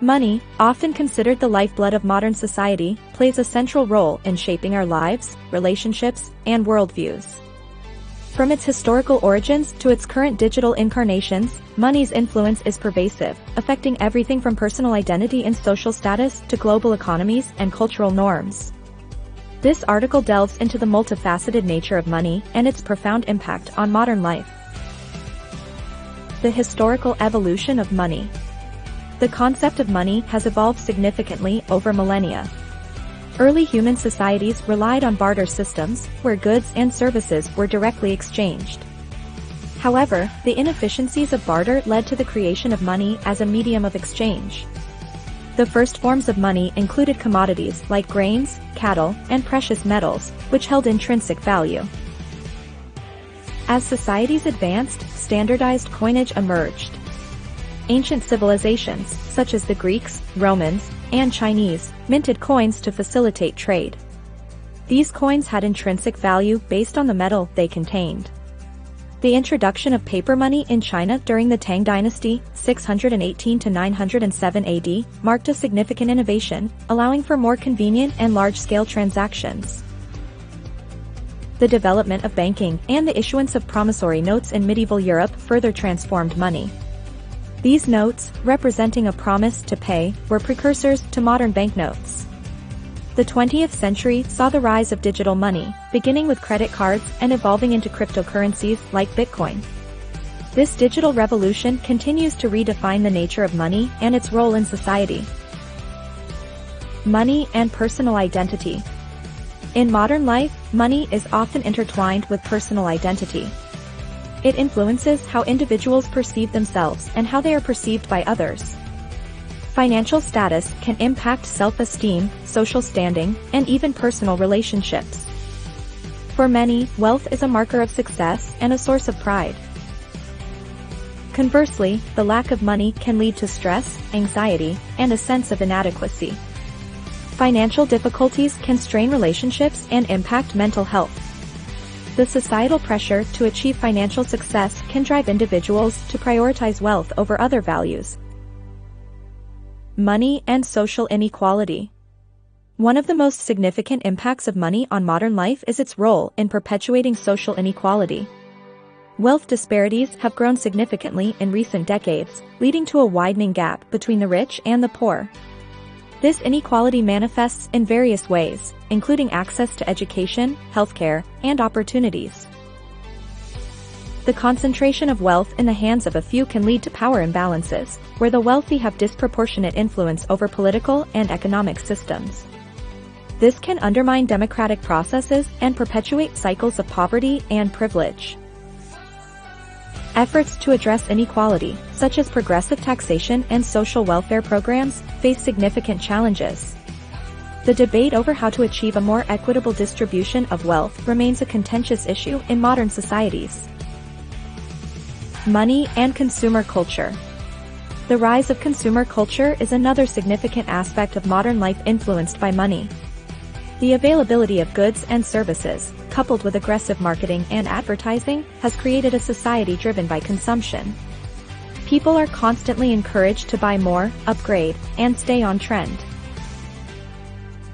Money, often considered the lifeblood of modern society, plays a central role in shaping our lives, relationships, and worldviews. From its historical origins to its current digital incarnations, money's influence is pervasive, affecting everything from personal identity and social status to global economies and cultural norms. This article delves into the multifaceted nature of money and its profound impact on modern life. The historical evolution of money. The concept of money has evolved significantly over millennia. Early human societies relied on barter systems, where goods and services were directly exchanged. However, the inefficiencies of barter led to the creation of money as a medium of exchange. The first forms of money included commodities like grains, cattle, and precious metals, which held intrinsic value. As societies advanced, standardized coinage emerged. Ancient civilizations, such as the Greeks, Romans, and Chinese, minted coins to facilitate trade. These coins had intrinsic value based on the metal they contained. The introduction of paper money in China during the Tang Dynasty, 618 to 907 AD, marked a significant innovation, allowing for more convenient and large-scale transactions. The development of banking and the issuance of promissory notes in medieval Europe further transformed money. These notes, representing a promise to pay, were precursors to modern banknotes. The 20th century saw the rise of digital money, beginning with credit cards and evolving into cryptocurrencies like Bitcoin. This digital revolution continues to redefine the nature of money and its role in society. Money and personal identity. In modern life, money is often intertwined with personal identity. It influences how individuals perceive themselves and how they are perceived by others. Financial status can impact self-esteem, social standing, and even personal relationships. For many, wealth is a marker of success and a source of pride. Conversely, the lack of money can lead to stress, anxiety, and a sense of inadequacy. Financial difficulties can strain relationships and impact mental health. The societal pressure to achieve financial success can drive individuals to prioritize wealth over other values. Money and social inequality. One of the most significant impacts of money on modern life is its role in perpetuating social inequality. Wealth disparities have grown significantly in recent decades, leading to a widening gap between the rich and the poor. This inequality manifests in various ways, including access to education, healthcare, and opportunities. The concentration of wealth in the hands of a few can lead to power imbalances, where the wealthy have disproportionate influence over political and economic systems. This can undermine democratic processes and perpetuate cycles of poverty and privilege. Efforts to address inequality, such as progressive taxation and social welfare programs, face significant challenges. The debate over how to achieve a more equitable distribution of wealth remains a contentious issue in modern societies. Money and consumer culture. The rise of consumer culture is another significant aspect of modern life influenced by money. The availability of goods and services, coupled with aggressive marketing and advertising, has created a society driven by consumption. People are constantly encouraged to buy more, upgrade, and stay on trend.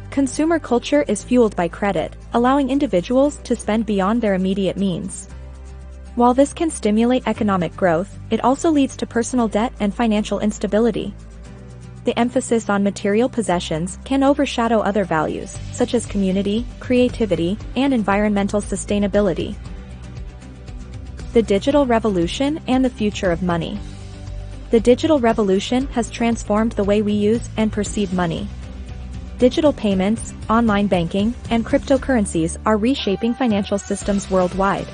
Consumer culture is fueled by credit, allowing individuals to spend beyond their immediate means. While this can stimulate economic growth, it also leads to personal debt and financial instability. The emphasis on material possessions can overshadow other values, such as community, creativity, and environmental sustainability. The digital revolution and the future of money. The digital revolution has transformed the way we use and perceive money. Digital payments, online banking, and cryptocurrencies are reshaping financial systems worldwide.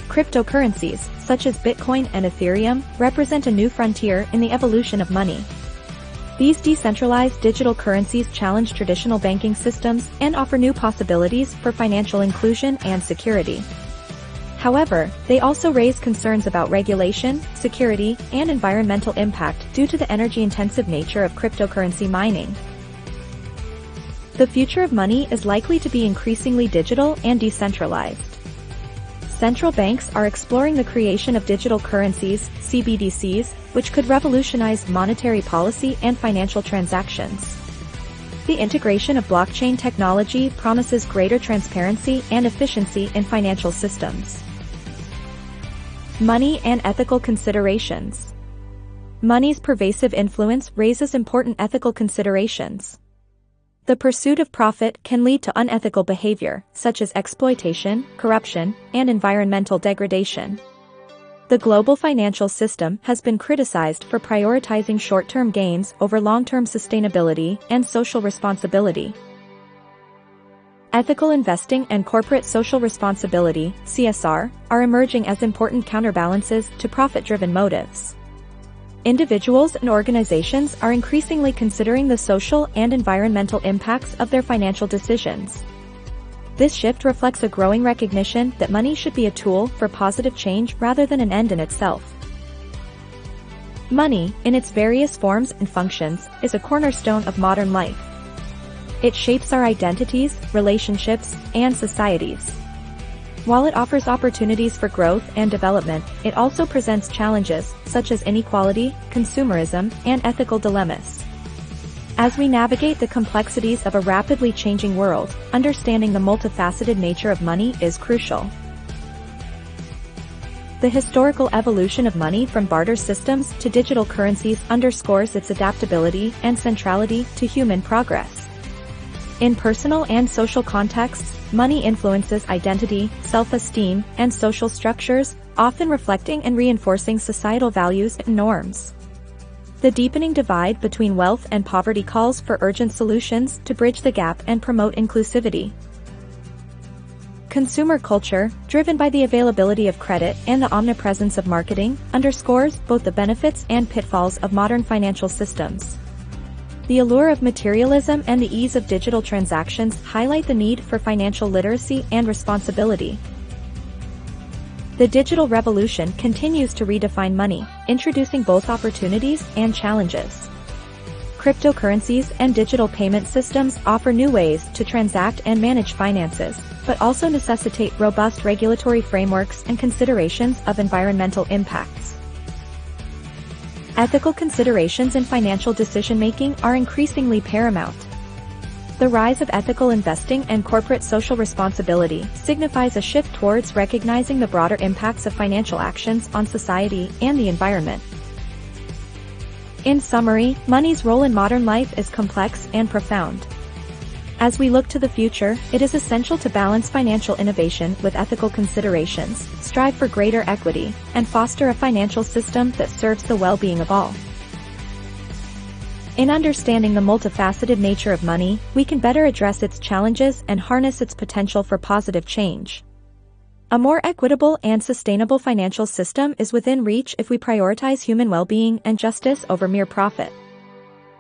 Cryptocurrencies, such as Bitcoin and Ethereum, represent a new frontier in the evolution of money. These decentralized digital currencies challenge traditional banking systems and offer new possibilities for financial inclusion and security. However, they also raise concerns about regulation, security, and environmental impact due to the energy-intensive nature of cryptocurrency mining. The future of money is likely to be increasingly digital and decentralized. Central banks are exploring the creation of digital currencies, CBDCs, which could revolutionize monetary policy and financial transactions. The integration of blockchain technology promises greater transparency and efficiency in financial systems. Money and ethical considerations. Money's pervasive influence raises important ethical considerations. The pursuit of profit can lead to unethical behavior, such as exploitation, corruption, and environmental degradation. The global financial system has been criticized for prioritizing short-term gains over long-term sustainability and social responsibility. Ethical investing and corporate social responsibility, CSR, are emerging as important counterbalances to profit-driven motives. Individuals and organizations are increasingly considering the social and environmental impacts of their financial decisions. This shift reflects a growing recognition that money should be a tool for positive change rather than an end in itself. Money, in its various forms and functions, is a cornerstone of modern life. It shapes our identities, relationships, and societies. While it offers opportunities for growth and development, it also presents challenges, such as inequality, consumerism, and ethical dilemmas. As we navigate the complexities of a rapidly changing world, understanding the multifaceted nature of money is crucial. The historical evolution of money from barter systems to digital currencies underscores its adaptability and centrality to human progress. In personal and social contexts, money influences identity, self-esteem, and social structures, often reflecting and reinforcing societal values and norms. The deepening divide between wealth and poverty calls for urgent solutions to bridge the gap and promote inclusivity. Consumer culture, driven by the availability of credit and the omnipresence of marketing, underscores both the benefits and pitfalls of modern financial systems. The allure of materialism and the ease of digital transactions highlight the need for financial literacy and responsibility. The digital revolution continues to redefine money, introducing both opportunities and challenges. Cryptocurrencies and digital payment systems offer new ways to transact and manage finances, but also necessitate robust regulatory frameworks and considerations of environmental impacts. Ethical considerations in financial decision-making are increasingly paramount. The rise of ethical investing and corporate social responsibility signifies a shift towards recognizing the broader impacts of financial actions on society and the environment. In summary, money's role in modern life is complex and profound. As we look to the future, it is essential to balance financial innovation with ethical considerations, strive for greater equity, and foster a financial system that serves the well-being of all. In understanding the multifaceted nature of money, we can better address its challenges and harness its potential for positive change. A more equitable and sustainable financial system is within reach if we prioritize human well-being and justice over mere profit.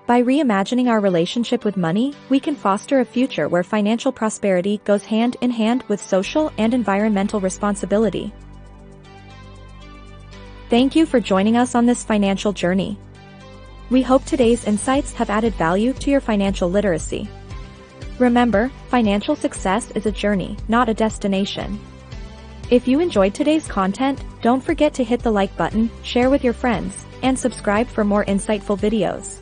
By reimagining our relationship with money, we can foster a future where financial prosperity goes hand in hand with social and environmental responsibility. Thank you for joining us on this financial journey. We hope today's insights have added value to your financial literacy. Remember, financial success is a journey, not a destination. If you enjoyed today's content, don't forget to hit the like button, share with your friends, and subscribe for more insightful videos.